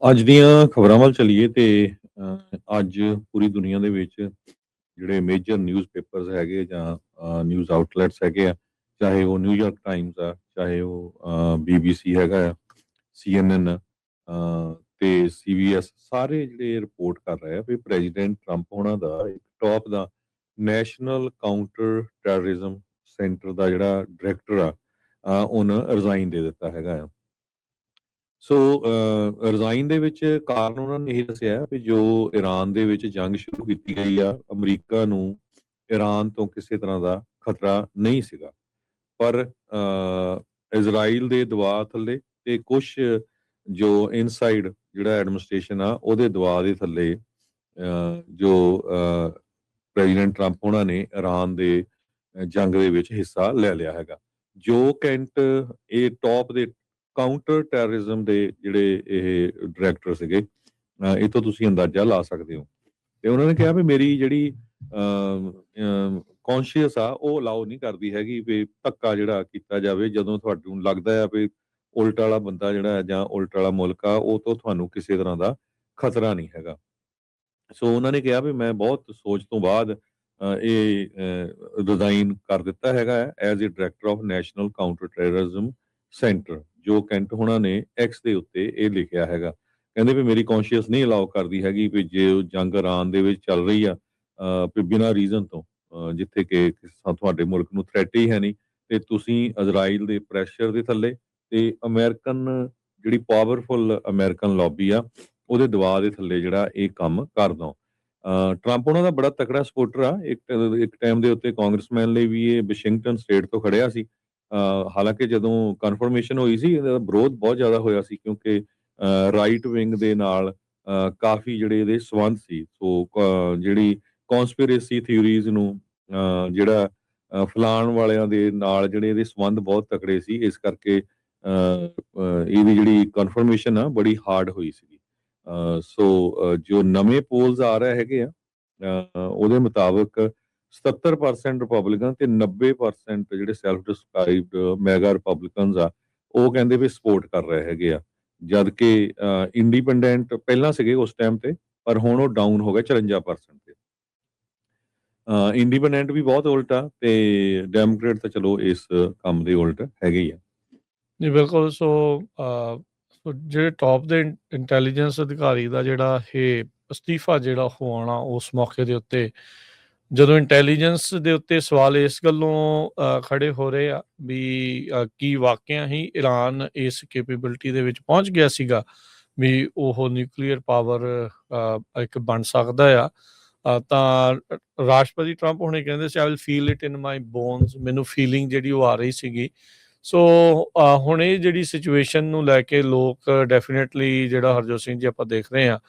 ਅੱਜ ਦੀਆਂ ਖਬਰਾਂ ਵੱਲ ਚੱਲੀਏ ਤੇ ਅੱਜ ਪੂਰੀ ਦੁਨੀਆ ਦੇ ਵਿੱਚ ਜਿਹੜੇ ਮੇਜਰ ਨਿਊਜ਼ ਪੇਪਰਸ ਹੈਗੇ ਜਾਂ ਨਿਊਜ਼ ਆਊਟਲੈਟਸ ਹੈਗੇ ਆ, ਚਾਹੇ ਉਹ ਨਿਊਯਾਰਕ ਟਾਈਮਸ ਆ, ਚਾਹੇ ਉਹ BBC ਹੈਗਾ ਆ, CNN ਤੇ CBS, ਸਾਰੇ ਜਿਹੜੇ ਰਿਪੋਰਟ ਕਰ ਰਹੇ ਆ ਵੀ ਪ੍ਰੈਜ਼ੀਡੈਂਟ ਟਰੰਪ ਹੋਣਾ ਦਾ ਇੱਕ ਟੌਪ ਦਾ ਨੈਸ਼ਨਲ ਕਾਊਂਟਰ ਟੈਰਰਿਜ਼ਮ ਸੈਂਟਰ ਦਾ ਜਿਹੜਾ ਡਾਇਰੈਕਟਰ ਆ, ਉਹਨੇ ਰਿਜ਼ਾਈਨ ਦੇ ਦਿੱਤਾ ਹੈਗਾ ਆ। ਸੋ ਰਿਜ਼ਾਈਨ ਦੇ ਵਿੱਚ ਕਾਰਨ ਉਹਨਾਂ ਨੇ ਇਹ ਦੱਸਿਆ ਵੀ ਜੋ ਈਰਾਨ ਦੇ ਵਿੱਚ ਜੰਗ ਸ਼ੁਰੂ ਕੀਤੀ ਗਈ ਆ, ਅਮਰੀਕਾ ਨੂੰ ਈਰਾਨ ਤੋਂ ਕਿਸੇ ਤਰ੍ਹਾਂ ਦਾ ਖਤਰਾ ਨਹੀਂ ਸੀਗਾ। ਪਰ ਇਜ਼ਰਾਈਲ ਦੇ ਦਬਾਅ ਥੱਲੇ ਤੇ ਕੁਛ ਜੋ ਇਨਸਾਈਡ ਜਿਹੜਾ ਐਡਮਿਨਿਸਟ੍ਰੇਸ਼ਨ ਆ ਉਹਦੇ ਦਬਾਅ ਦੇ ਥੱਲੇ ਜੋ ਪ੍ਰੈਜ਼ੀਡੈਂਟ ਟਰੰਪ ਉਹਨਾਂ ਨੇ ਈਰਾਨ ਦੇ ਜੰਗ ਦੇ ਵਿੱਚ ਹਿੱਸਾ ਲੈ ਲਿਆ ਹੈਗਾ। ਜੋ ਕੈਂਟ ਇਹ ਟੌਪ ਦੇ ਕਾਊਂਟਰ ਟੈਰਰਿਜ਼ਮ ਦੇ ਜਿਹੜੇ ਇਹ ਡਾਇਰੈਕਟਰ ਸੀਗੇ, ਇਹ ਤੋਂ ਤੁਸੀਂ ਅੰਦਾਜ਼ਾ ਲਾ ਸਕਦੇ ਹੋ। ਤੇ ਉਹਨਾਂ ਨੇ ਕਿਹਾ ਵੀ ਮੇਰੀ ਜਿਹੜੀ ਕੌਨਸ਼ੀਅਸ ਆ ਉਹ ਅਲਾਉ ਨਹੀਂ ਕਰਦੀ ਹੈਗੀ ਵੀ ਧੱਕਾ ਜਿਹੜਾ ਕੀਤਾ ਜਾਵੇ ਜਦੋਂ ਤੁਹਾਨੂੰ ਲੱਗਦਾ ਆ ਵੀ ਉਲਟ ਵਾਲਾ ਬੰਦਾ ਜਿਹੜਾ ਜਾਂ ਉਲਟ ਵਾਲਾ ਮੁਲਕ ਆ ਉਹ ਤੋਂ ਤੁਹਾਨੂੰ ਕਿਸੇ ਤਰ੍ਹਾਂ ਦਾ ਖਤਰਾ ਨਹੀਂ ਹੈਗਾ। ਸੋ ਉਹਨਾਂ ਨੇ ਕਿਹਾ ਵੀ ਮੈਂ ਬਹੁਤ ਸੋਚ ਤੋਂ ਬਾਅਦ ਇਹ ਰਿਜ਼ਾਈਨ ਕਰ ਦਿੱਤਾ ਹੈਗਾ as a director of national counter terrorism centre. ਜੋ ਕੈਂਟ ਹੋਣਾ ਨੇ ਐਕਸ ਦੇ ਉੱਤੇ ਇਹ ਲਿਖਿਆ ਹੈਗਾ। ਕਹਿੰਦੇ ਵੀ ਮੇਰੀ ਕੌਨਸ਼ੀਅਸ ਨਹੀਂ ਅਲਾਉ ਕਰਦੀ ਹੈਗੀ ਵੀ ਜੇ ਉਹ ਜੰਗ ਇਰਾਨ ਦੇ ਵਿੱਚ ਚੱਲ ਰਹੀ ਆ ਵੀ ਬਿਨਾਂ ਰੀਜ਼ਨ ਤੋਂ, ਜਿੱਥੇ ਕਿ ਤੁਹਾਡੇ ਮੁਲਕ ਨੂੰ ਥ੍ਰੈਟ ਹੀ ਹੈ ਨਹੀਂ, ਤੇ ਤੁਸੀਂ ਇਜ਼ਰਾਈਲ ਦੇ ਪ੍ਰੈਸ਼ਰ ਦੇ ਥੱਲੇ ਤੇ ਅਮਰੀਕਨ ਜਿਹੜੀ ਪਾਵਰਫੁਲ ਅਮਰੀਕਨ ਲੌਬੀ ਆ ਉਹਦੇ ਦਬਾਅ ਦੇ ਥੱਲੇ ਜਿਹੜਾ ਇਹ ਕੰਮ ਕਰ ਦੋ। ਟਰੰਪ ਉਹਨਾਂ ਦਾ ਬੜਾ ਤਕੜਾ ਸਪੋਰਟਰ ਆ। ਇੱਕ ਟਾਈਮ ਦੇ ਉੱਤੇ ਕਾਂਗਰਸਮੈਨ ਲਈ ਵੀ ਇਹ ਵਾਸ਼ਿੰਗਟਨ ਸਟੇਟ ਤੋਂ ਖੜਿਆ ਸੀ। ਹਾਲਾਂਕਿ ਜਦੋਂ ਕਨਫਰਮੇਸ਼ਨ ਹੋਈ ਸੀ ਇਹਦਾ ਵਿਰੋਧ ਬਹੁਤ ਜ਼ਿਆਦਾ ਹੋਇਆ ਸੀ, ਕਿਉਂਕਿ ਰਾਈਟ ਵਿੰਗ ਦੇ ਨਾਲ ਕਾਫੀ ਜਿਹੜੇ ਇਹਦੇ ਸੰਬੰਧ ਸੀ। ਸੋ ਜਿਹੜੀ ਕਨਸਪੀਰੇਸੀ ਥਿਊਰੀਜ਼ ਨੂੰ ਜਿਹੜਾ ਫੈਲਾਉਣ ਵਾਲਿਆਂ ਦੇ ਨਾਲ ਜਿਹੜੇ ਇਹਦੇ ਸੰਬੰਧ ਬਹੁਤ ਤਕੜੇ ਸੀ, ਇਸ ਕਰਕੇ ਇਹਦੀ ਜਿਹੜੀ ਕਨਫਰਮੇਸ਼ਨ ਆ ਬੜੀ ਹਾਰਡ ਹੋਈ ਸੀ। ਸੋ ਜੋ ਨਵੇਂ ਪੋਲਸ ਆ ਰਹੇ ਹੈਗੇ ਆ ਉਹਦੇ ਮੁਤਾਬਕ 77% ਰਿਪਬਲਿਕਨ ਤੇ 90% ਜਿਹੜੇ ਸੈਲਫ ਡਿਸਕ੍ਰਾਈਬਡ ਮੈਗਾ ਰਿਪਬਲਿਕਨਸ ਆ ਉਹ ਕਹਿੰਦੇ ਵੀ ਸਪੋਰਟ ਕਰ ਰਹੇ ਹੈਗੇ ਆ, ਜਦ ਕਿ ਇੰਡੀਪੈਂਡੈਂਟ ਪਹਿਲਾਂ ਸੀਗੇ ਉਸ ਟਾਈਮ ਤੇ, ਪਰ ਹੁਣ ਉਹ ਡਾਊਨ ਹੋ ਗਏ 54% ਤੇ। ਇੰਡੀਪੈਂਡੈਂਟ ਵੀ ਬਹੁਤ ਉਲਟ ਆ ਤੇ ਡੈਮੋਕ੍ਰੇਟ ਤਾਂ ਚਲੋ ਇਸ ਕੰਮ ਦੇ ਉਲਟ ਹੈਗੇ ਹੀ ਆ। ਜੀ ਬਿਲਕੁਲ। ਸੋ ਜਿਹੜੇ ਟੌਪ ਦੇ ਇੰਟੈਲੀਜੈਂਸ ਅਧਿਕਾਰੀ ਦਾ ਜਿਹੜਾ ਇਹ ਅਸਤੀਫਾ ਜਿਹੜਾ ਉਹ ਆਉਣਾ ਉਸ ਮੌਕੇ ਦੇ ਉੱਤੇ, ਜਦੋਂ ਇੰਟੈਲੀਜੈਂਸ ਦੇ ਉੱਤੇ ਸਵਾਲ ਇਸ ਗੱਲੋਂ ਖੜੇ ਹੋ ਰਹੇ ਆ ਵੀ ਕੀ ਵਾਕਿਆ ਹੀ ਈਰਾਨ ਇਸ ਕੈਪੇਬਿਲਿਟੀ ਦੇ ਵਿੱਚ ਪਹੁੰਚ ਗਿਆ ਸੀਗਾ ਵੀ ਉਹ ਨਿਊਕਲੀਅਰ ਪਾਵਰ ਇੱਕ ਬਣ ਸਕਦਾ ਆ। ਤਾਂ ਰਾਸ਼ਟਰਪਤੀ ਟਰੰਪ ਹੁਣੇ ਕਹਿੰਦੇ ਸੀ I will feel it in my bones, ਮੈਨੂੰ ਫੀਲਿੰਗ ਜਿਹੜੀ ਉਹ ਆ ਰਹੀ ਸੀਗੀ। ਸੋ ਹੁਣ ਇਹ ਜਿਹੜੀ ਸਿਚੁਏਸ਼ਨ ਨੂੰ ਲੈ ਕੇ ਲੋਕ ਡੈਫੀਨੇਟਲੀ ਜਿਹੜਾ ਹਰਜੋਤ ਸਿੰਘ ਜੀ ਆਪਾਂ ਦੇਖ ਰਹੇ ਹਾਂ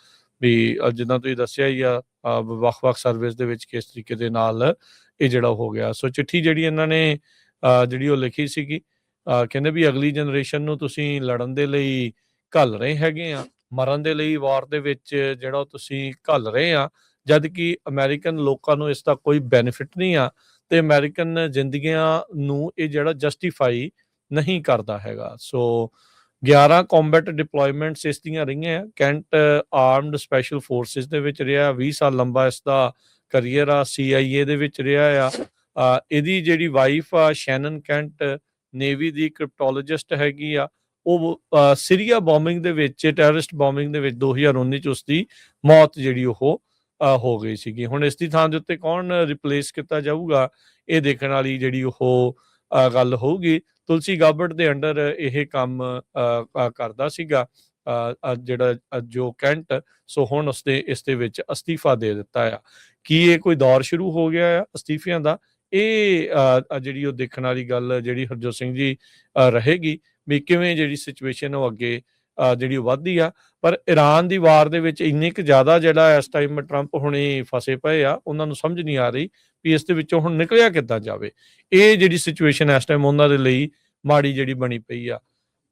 ਵੀ ਜਿੱਦਾਂ ਤੁਸੀਂ ਦੱਸਿਆ ਹੀ ਆ ਵੱਖ-ਵੱਖ ਸਰਵਿਸ ਦੇ ਵਿੱਚ ਕਿਸ ਤਰੀਕੇ ਦੇ ਨਾਲ ਇਹ ਜਿਹੜਾ ਹੋ ਗਿਆ। ਸੋ ਚਿੱਠੀ ਜਿਹੜੀ ਇਹਨਾਂ ਨੇ ਜਿਹੜੀ ਉਹ ਲਿਖੀ ਸੀਗੀ, ਕਹਿੰਦੇ ਵੀ ਅਗਲੀ ਜਨਰੇਸ਼ਨ ਨੂੰ ਤੁਸੀਂ ਲੜਨ ਦੇ ਲਈ ਘੱਲ ਰਹੇ ਹੈਗੇ ਆ, ਮਰਨ ਦੇ ਲਈ ਵਾਰ ਦੇ ਵਿੱਚ ਜਿਹੜਾ ਤੁਸੀਂ ਘੱਲ ਰਹੇ ਆ, ਜਦ ਕਿ ਅਮਰੀਕਨ ਲੋਕਾਂ ਨੂੰ ਇਸ ਦਾ ਕੋਈ ਬੈਨੀਫਿਟ ਨਹੀਂ ਆ ਤੇ ਅਮਰੀਕਨ ਜ਼ਿੰਦਗੀਆਂ ਨੂੰ ਇਹ ਜਿਹੜਾ ਜਸਟੀਫਾਈ ਨਹੀਂ ਕਰਦਾ ਹੈਗਾ। ਸੋ 11 ਕੰਬੈਟ ਡਿਪਲੋਇਮੈਂਟਸ ਇਸ ਦੀਆਂ ਰਹੀਆਂ। ਕੈਂਟ ਆਰਮਡ ਸਪੈਸ਼ਲ ਫੋਰਸਿਸ ਦੇ ਵਿੱਚ ਰਿਹਾ, 20 ਸਾਲ ਲੰਬਾ ਇਸ ਦਾ ਕਰੀਅਰ ਆ। CIA ਦੇ ਵਿੱਚ ਰਿਹਾ ਆ। ਇਹਦੀ ਜਿਹੜੀ ਵਾਈਫ ਆ ਸ਼ੈਨਨ ਕੈਂਟ, ਨੇਵੀ ਦੀ ਕ੍ਰਿਪਟੋਲੋਜਿਸਟ ਹੈਗੀ ਆ। ਉਹ ਸੀਰੀਆ ਬੋmbਿੰਗ ਦੇ ਵਿੱਚ, ਟੈਰਰਿਸਟ ਬੋmbਿੰਗ ਦੇ ਵਿੱਚ 2019 ਚ ਉਸਦੀ ਮੌਤ ਜਿਹੜੀ ਉਹ ਹੋ ਗਈ ਸੀਗੀ। ਹੁਣ ਇਸ ਦੀ ਥਾਂ ਦੇ ਉੱਤੇ ਕੌਣ ਰਿਪਲੇਸ ਕੀਤਾ ਜਾਊਗਾ, ਇਹ ਦੇਖਣ ਵਾਲੀ ਜਿਹੜੀ ਉਹ ਗੱਲ ਹੋਊਗੀ। ਤੁਲਸੀ ਗਾਬਰਟ ਦੇ ਅੰਡਰ ਇਹ ਕੰਮ ਕਰਦਾ ਸੀਗਾ ਜਿਹੜਾ ਜੋ ਕੈਂਟ। ਸੋ ਹੁਣ ਉਸਦੇ ਇਸ ਦੇ ਵਿੱਚ ਅਸਤੀਫਾ ਦੇ ਦਿੱਤਾ ਆ। ਕੀ ਇਹ ਕੋਈ ਦੌਰ ਸ਼ੁਰੂ ਹੋ ਗਿਆ ਆ ਅਸਤੀਫਿਆਂ ਦਾ? ਇਹ ਜਿਹੜੀ ਉਹ ਦੇਖਣ ਵਾਲੀ ਗੱਲ ਜਿਹੜੀ ਹਰਜੋਤ ਸਿੰਘ ਜੀ ਰਹੇਗੀ ਵੀ ਕਿਵੇਂ ਜਿਹੜੀ ਸਿਚੁਏਸ਼ਨ ਉਹ ਅੱਗੇ ਜਿਹੜੀ ਵੱਧਦੀ ਆ। ਪਰ ਈਰਾਨ ਦੀ ਵਾਰ ਦੇ ਵਿੱਚ ਇੰਨੀ ਕੁ ਜ਼ਿਆਦਾ ਜਿਹੜਾ ਇਸ ਟਾਈਮ ਟਰੰਪ ਹੁਣੇ ਫਸੇ ਪਏ ਆ, ਉਹਨਾਂ ਨੂੰ ਸਮਝ ਨਹੀਂ ਆ ਰਹੀ ਵੀ ਇਸ ਦੇ ਵਿੱਚੋਂ ਹੁਣ ਨਿਕਲਿਆ ਕਿੱਦਾਂ ਜਾਵੇ। ਇਹ ਜਿਹੜੀ ਸਿਚੁਏਸ਼ਨ ਇਸ ਟਾਈਮ ਉਹਨਾਂ ਦੇ ਲਈ ਮਾੜੀ ਜਿਹੜੀ ਬਣੀ ਪਈ ਆ।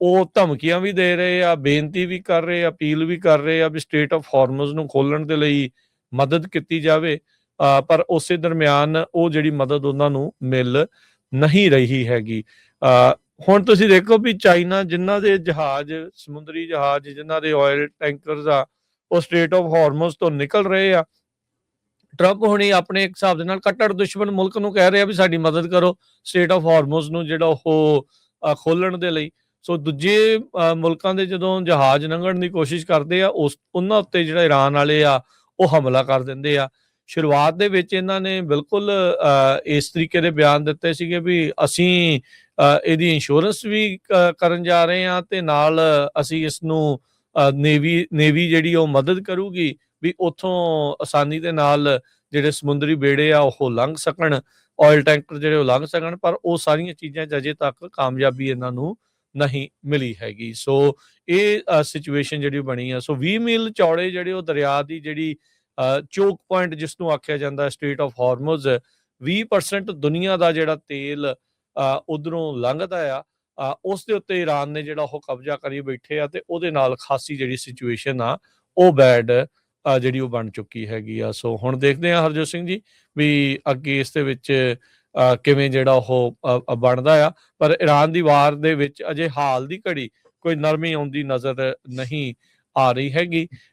ਉਹ ਧਮਕੀਆਂ ਵੀ ਦੇ ਰਹੇ ਆ, ਬੇਨਤੀ ਵੀ ਕਰ ਰਹੇ ਆ, ਅਪੀਲ ਵੀ ਕਰ ਰਹੇ ਆ ਵੀ ਸਟ੍ਰੇਟ ਆਫ ਹਾਰਮਜ਼ ਨੂੰ ਖੋਲਣ ਦੇ ਲਈ ਮਦਦ ਕੀਤੀ ਜਾਵੇ, ਪਰ ਉਸੇ ਦਰਮਿਆਨ ਉਹ ਜਿਹੜੀ ਮਦਦ ਉਹਨਾਂ ਨੂੰ ਮਿਲ ਨਹੀਂ ਰਹੀ ਹੈਗੀ। ਹੁਣ ਤੁਸੀਂ ਦੇਖੋ ਵੀ ਚਾਈਨਾ ਜਿਨ੍ਹਾਂ ਦੇ ਜਹਾਜ਼ ਸਮੁੰਦਰੀ ਜਹਾਜ਼ ਜਿਨ੍ਹਾਂ ਦੇ ਆਇਲ ਟੈਂਕਰਸ ਆ ਉਹ ਸਟ੍ਰੇਟ ਆਫ ਹਾਰਮੋਜ਼ ਤੋਂ ਨਿਕਲ ਰਹੇ ਆ। ਟਰੰਪ ਹੁਣੀ ਆਪਣੇ ਇੱਕ ਹਿਸਾਬ ਦੇ ਨਾਲ ਕੱਟੜ ਦੁਸ਼ਮਣ ਮੁਲਕ ਨੂੰ ਕਹਿ ਰਹੇ ਆ ਵੀ ਸਾਡੀ ਮਦਦ ਕਰੋ ਸਟ੍ਰੇਟ ਆਫ ਹਾਰਮੋਜ਼ ਨੂੰ ਜਿਹੜਾ ਉਹ ਖੋਲਣ ਦੇ ਲਈ। ਸੋ ਦੂਜੇ ਮੁਲਕਾਂ ਦੇ ਜਦੋਂ ਜਹਾਜ਼ ਲੰਘਣ ਦੀ ਕੋਸ਼ਿਸ਼ ਕਰਦੇ ਆ ਉਹਨਾਂ ਉੱਤੇ ਜਿਹੜਾ ਈਰਾਨ ਵਾਲੇ ਆ ਉਹ ਹਮਲਾ ਕਰ ਦਿੰਦੇ ਆ। ਸ਼ੁਰੂਆਤ ਦੇ ਵਿੱਚ ਇਹਨਾਂ ਨੇ ਬਿਲਕੁਲ ਇਸ ਤਰੀਕੇ ਦੇ ਬਿਆਨ ਦਿੱਤੇ ਸੀਗੇ ਵੀ ਅਸੀਂ ਇਹਦੀ ਇੰਸ਼ੋਰੈਂਸ ਵੀ ਕਰਨ ਜਾ ਰਹੇ ਹਾਂ ਤੇ ਨਾਲ ਅਸੀਂ ਇਸ ਨੂੰ ਨੇਵੀ ਜਿਹੜੀ ਉਹ ਮਦਦ ਕਰੂਗੀ ਵੀ ਉੱਥੋਂ ਆਸਾਨੀ ਦੇ ਨਾਲ ਜਿਹੜੇ ਸਮੁੰਦਰੀ ਬੇੜੇ ਆ ਉਹ ਲੰਘ ਸਕਣ, ਆਇਲ ਟੈਂਕਰ ਜਿਹੜੇ ਉਹ ਲੰਘ ਸਕਣ। ਪਰ ਉਹ ਸਾਰੀਆਂ ਚੀਜ਼ਾਂ 'ਚ ਅਜੇ ਤੱਕ ਕਾਮਯਾਬੀ ਇਹਨਾਂ ਨੂੰ ਨਹੀਂ ਮਿਲੀ ਹੈਗੀ। ਸੋ ਇਹ ਸਿਚੁਏਸ਼ਨ ਜਿਹੜੀ ਬਣੀ ਆ। ਸੋ 20 ਮੀਲ ਚੌੜੇ ਜਿਹੜੇ ਉਹ ਦਰਿਆ ਦੀ ਜਿਹੜੀ ਚੋਕ ਪੁਆਇੰਟ ਜਿਸ ਨੂੰ ਆਖਿਆ ਜਾਂਦਾ ਸਟ੍ਰੇਟ ਆਫ ਹਾਰਮੋਜ਼ 20% ਦੁਨੀਆ ਦਾ ਜਿਹੜਾ ਤੇਲ ਉਧਰੋਂ ਲੰਘਦਾ ਆ ਉਸ ਦੇ ਉੱਤੇ ਈਰਾਨ ਨੇ ਜਿਹੜਾ ਉਹ ਕਬਜ਼ਾ ਕਰੀ ਬੈਠੇ ਆ ਤੇ ਉਹਦੇ ਨਾਲ ਖਾਸੀ ਜਿਹੜੀ ਸਿਚੁਏਸ਼ਨ ਆ ਉਹ ਬੈਡ ਜਿਹੜੀ ਉਹ ਬਣ ਚੁੱਕੀ ਹੈਗੀ ਆ। ਸੋ ਹੁਣ ਦੇਖਦੇ ਆ ਹਰਜੋਤ ਸਿੰਘ ਜੀ ਵੀ ਅੱਗੇ ਇਸ ਦੇ ਵਿੱਚ ਕਿਵੇਂ ਜਿਹੜਾ ਉਹ ਬਣਦਾ ਆ। ਪਰ ਈਰਾਨ ਦੀ ਵਾਰ ਦੇ ਵਿੱਚ ਅਜੇ ਹਾਲ ਦੀ ਘੜੀ ਕੋਈ ਨਰਮੀ ਆਉਂਦੀ ਨਜ਼ਰ ਨਹੀਂ ਆ ਰਹੀ ਹੈਗੀ।